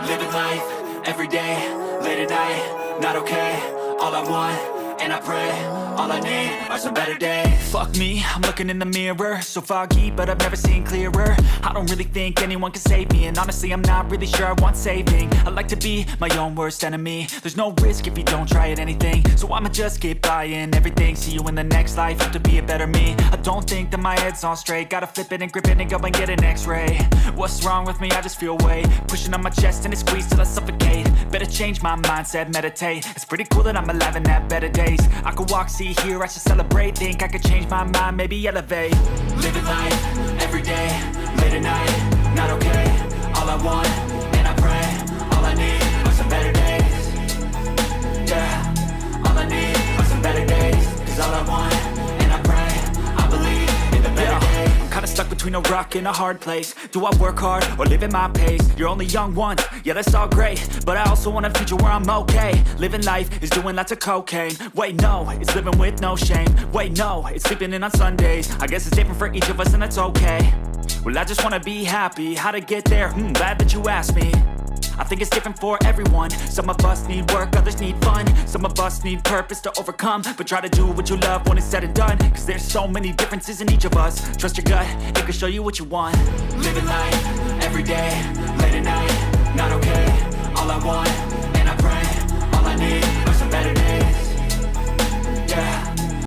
Living life, every day, late at night, not okay. All I want, and I pray, all I need are some better days. Fuck me, I'm looking in the mirror, so foggy, but I've never seen clearer. I don't really think anyone can save me, and honestly I'm not really sure I want saving. I like to be my own worst enemy. There's no risk if you don't try at anything, so I'ma just keep buying everything. See you in the next life, have to be a better me. I don't think that my head's on straight, gotta flip it and grip it and go and get an x-ray. What's wrong with me? I just feel weight pushing on my chest and it squeezes till I suffocate. Better change my mindset, meditate. It's pretty cool that I'm alive and have better days. I could walk, see, hear, I should celebrate. Think I could change my mind, maybe elevate. Living life, every day, late at night, not okay. All I want, and I pray, all I need are some better days. Yeah, all I need are some better days. Cause all I want, and I pray, I believe in the better days. I'm kinda stuck between a rock and a hard place. Do I work hard or live at my pace? You're only young once, yeah that's all great, but I also want a future where I'm okay. Living life is doing lots of cocaine. Wait no, it's living with no shame. Wait no, it's sleeping in on Sundays. I guess it's different for each of us and that's okay. Well I just wanna be happy, how to get there? Glad that you asked me. I think it's different for everyone. Some of us need work, others need fun. Some of us need purpose to overcome. But try to do what you love when it's said and done. Cause there's so many differences in each of us. Trust your gut, it can show you what you want. Living life, every day,